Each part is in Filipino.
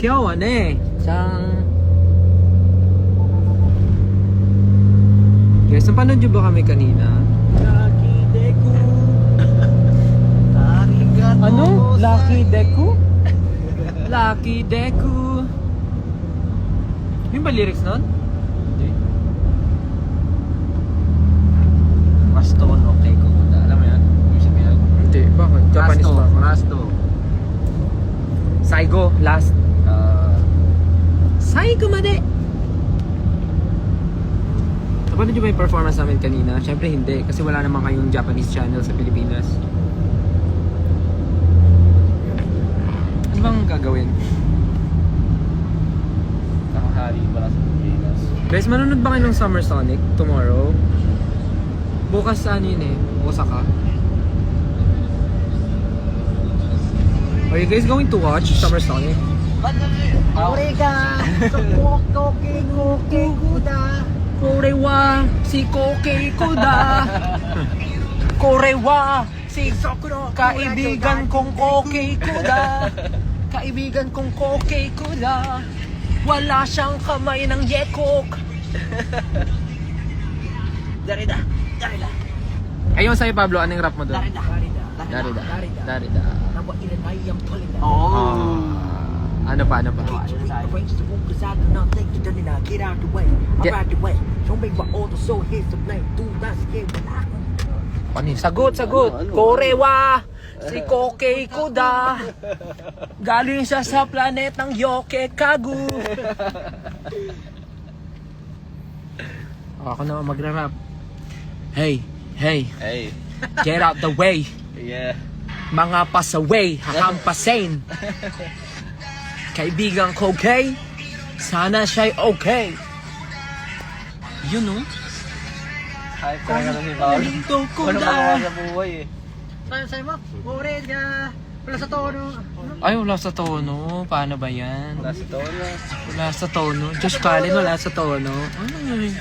今日はね、じゃん。Guys, napanood nyo ba kami kanina? Lucky Deku. Arigato. Ano? Lucky Deku? Lucky Deku. Yung ba lyrics nun? Hindi. Masto no Keiko. Alam mo yan? Yung sabihan? Hindi, bakit? Japanese ba? Masto. Saigo, last. Saigo made! Napanood nyo ba yung performance namin kanina? Siyempre hindi, kasi wala naman kayong Japanese channel sa Pilipinas. Ano bang gagawin? Nakahari pala sa Pilipinas. Guys, manunod ba kayo ng Summer Sonic tomorrow? Bukas ano yun eh? Osaka. Are you guys going to watch Summer Sonic? Orega! Toki kuda. Korewa si Kokei Kuda. Korewa si kaibigan kong Kokei Kuda. Kaibigan kong Kokei Kuda. Wala siyang kamay ng yekok. Darida. Ayun sa'yo Pablo, anong rap mo doon? Darida. Darida. Oh. Ano pa? Sagot. Korewa si Kokei Kuda. Galing siya sa planetang Yokekagu. Ako naman magra-rap. Hey, get out the way. Yeah. Mga pasaway, hakampasin. Kaibigan ko, okay? Sana siya'y okay. Yun, no? Hype talaga na si Paul. Ito ko Ano na. magawa sa buhay eh. Sa'yo mo? Orega. Wala sa tono. Ay, wala sa tono. Paano ba yan? Wala sa tono. Wala sa tono. Josh Cullen, wala sa tono. Ano yun?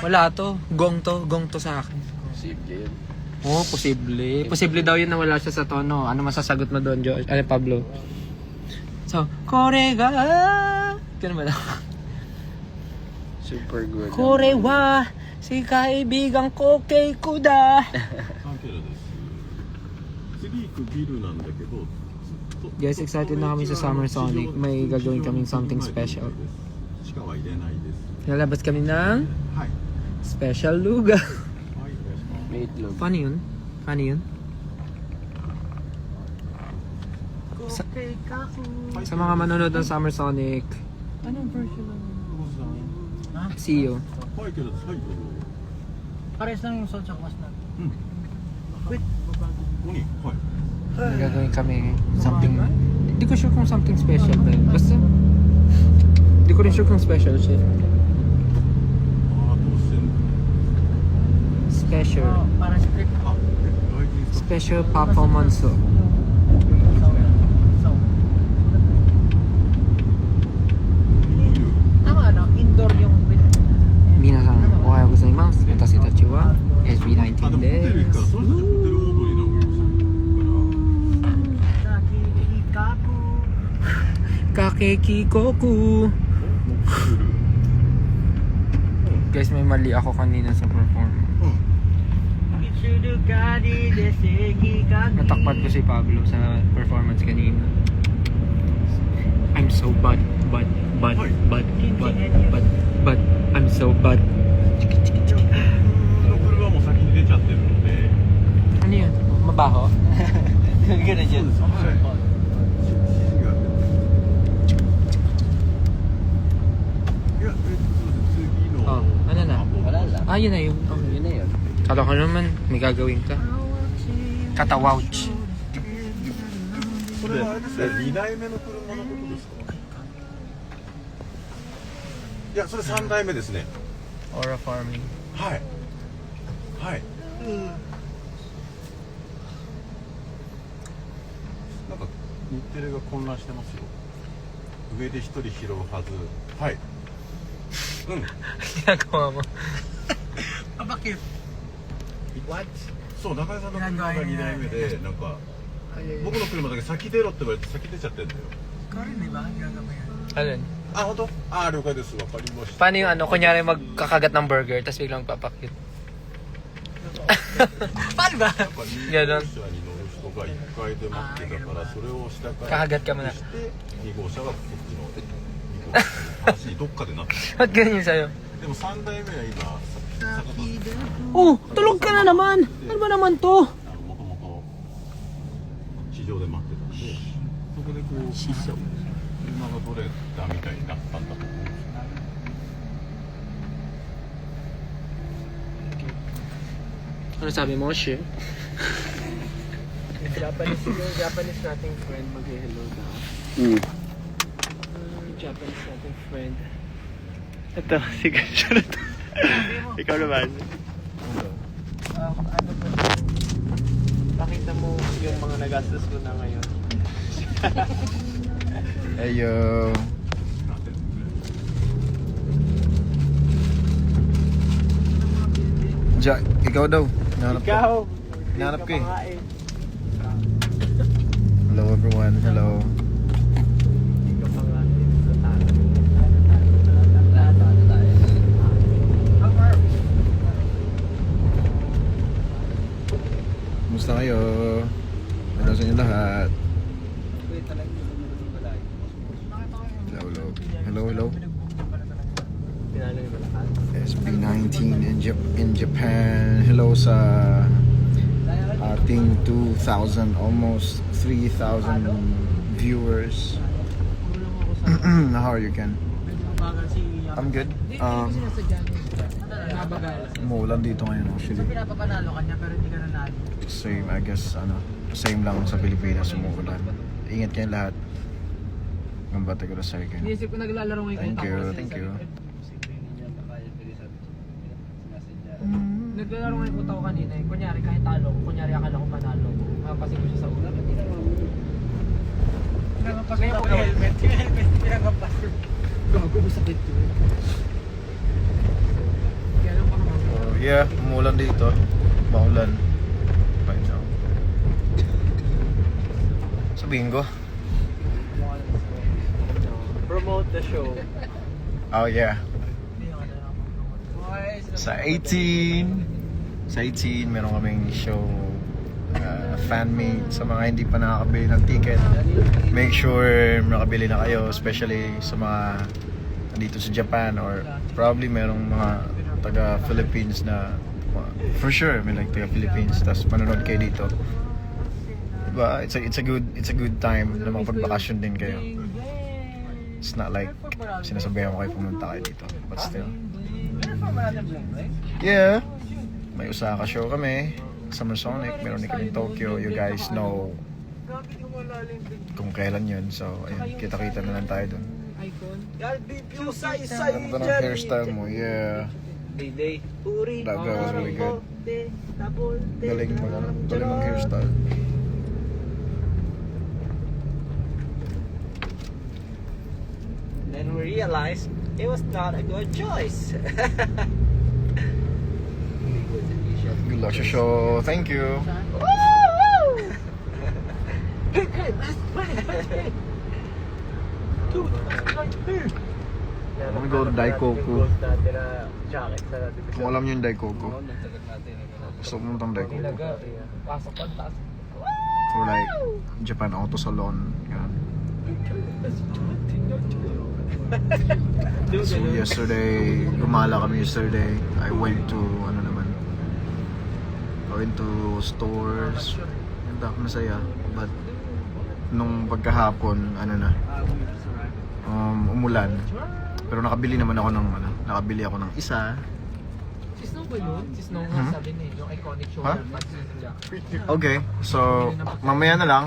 Wala to. Gong to sa akin. Posible yun. Oo, posible. Posible daw yun na wala siya sa tono. Ano masasagot mo doon, Josh? Pablo? So, Korega. Ganun ba daw? Super good. Korewa, si kaibigang Kokei Kuda. Guys, excited na kami sa Summer Sonic. May gagawin kaming something special. Lalabas kami ng special luga. May itlog. Paano yun? Sa mga manonood ng Summer Sonic, Anong version ng... see you. Pares lang yung salt sa kwas na. May gagawin kami something. Hindi ko sure kung something special ba yun. Basta, hindi ko rin sure kung special siya. Parang script. Special performance. So, tama ano? Indoor yung... 皆さんおはようございます。私たちは SB19 です。Kakekikoku. Guys, may mali ako kanina sa performance. Natakpan ko si Pablo sa performance kanina. I'm so bad. I'm so bad. Ano yun? Mabaho? Ganun yun. Oh, ano na? Wala lang. Ah, yun na yun. Oh. Yun na yun. Kala ko naman, may gagawin ka. Katawouch. それはあれですね、2代目の車のことですか？いや、それ3代目ですね。 Aura farming. はいなんか日テレが混乱してますよ。上で1人拾うはず。はい。Ginagawa mo. Bakit? What? そう、中井さんの車が2代目で、なんか僕の車だけ先出ろって言われて先出ちゃってるんだよ。Ikaw rin, di ba? Ginagawa yan. Alin? あ、本当？あ、了解です。わかりました。 Paano yung ano, kunyari magkakagat ng burger, tapos biglang papakit? Paano ba? やっぱりGanon. 2号車に乗る人が1階で待ってたから、それを下から Kakagat ka muna. して2号車がこっちの2号車の話にどっかでなってる。 Ba't ganyan sa'yo? でも3代目は今坂戸 Oh, tulog ka na naman. Ano ba naman to? もともと地上で待ってたんで、そこでこう車が取れたみたいになったんだと思うんですよ。 Ano sabi mo, Shi? Japanese nating friend mag-hello na. Japanese nating friend. Ito, sige siya na to. Ikaw naman. Ano ba? Pakita mo yung mga nagastos mo na ngayon. Ayo. Jack, ikaw daw. Nanap ka. Ikaw! Nanap ka eh. Pakain. Hello everyone. Hello. Hindi ka pakain. Kumusta kayo? Hello sa inyo lahat. Hello, hello. Hello, hello. Pinalo yung malakas. SB19 in Japan. Hello sa ating 2,000, almost 3,000 viewers. How are you, Ken? I'm good. Umuulan dito ngayon actually. Pinapapanalo ka niya pero hindi ka nanalo. Same, I guess, same lang sa Pilipinas, umuulan. Ingat kayo lahat. Gambate ko na sa akin. Inisip ko naglalaro ngayon. Thank you, thank you. Naglalaro ngayon ko tao kanina eh. Kunyari kahit talo ko, kunyari akala ko panalo ko. Makapasin ko siya sa ulo. Pinagapas ko yung helmet. Yung helmet, pinagapas ko. Gago, masakit ko eh. Kaya lang pa naman. Yeah, umuulan dito. Maulan. Right now. Sabihin ko. Promote the show. Oh yeah. Sa 18, meron kaming show, fan made. Sa mga hindi pa nakakabili ng ticket, make sure makabili na kayo, especially sa mga nandito sa Japan or probably merong mga taga Philippines na for sure may like taga Philippines tas manonood kayo dito. Diba? It's a good time na mapagbakasyon din kayo. It's not like sinasabihan ko kayo pumunta kayo dito, but still. Yeah. May Osaka show kami. Summer Sonic. Meron din kami Tokyo. You guys know kung kailan yun. So, ayun. Kita-kita na lang tayo dun. Ganda ng hairstyle mo. Yeah. Day. That was really good. Galing mag hairstyle. Then we realized it was not a good choice. Good luck sa show. Thank you. I'm gonna go to Daikoku. Kung alam nyo yung Daikoku. Gusto ko puntang Daikoku. Pasok pa taas. Or like Japan Auto Salon. Yan. So yesterday, gumala kami yesterday. I went to, stores. Ganda, masaya. But, nung pagkahapon, umulan. Pero nakabili naman ako ng isa. Si Snow ba yun? Si Snow nga sabi niya, yung iconic show. Huh? Okay, so, mamaya na lang.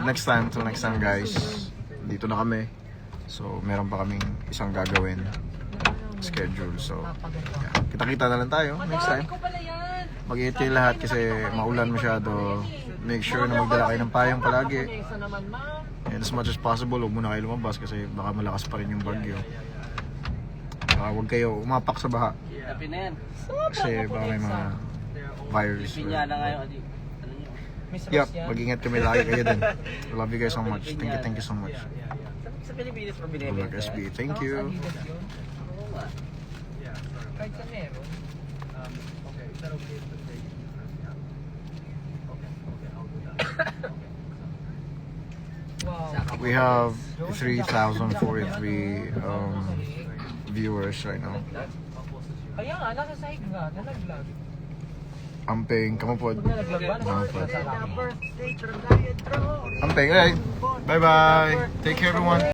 Next time guys. Dito na kami. So, meron pa kaming isang gagawin schedule. So, yeah. Kita-kita na lang tayo next time. Mag-iit kayo lahat kasi maulan masyado. Make sure na magdala kayo ng payong palagi. And as much as possible, huwag muna kayo lumabas kasi baka malakas pa rin yung bagyo. Huwag kayo umapak sa baha. Kasi baka may mga virus. Yup, mag-ingat kami lagi kayo din. I love you guys so much. Thank you so much. Sa Pilipinas pa binibenta. Bulak SB, thank you. Oo nga. Kahit sa meron. Wow. We have 3,043 viewers right now. Kaya nga, nasa sahig nga, nalaglag. Amping, kamupod. Nalaglag ba? Amping, right? Bye-bye. Take care, everyone.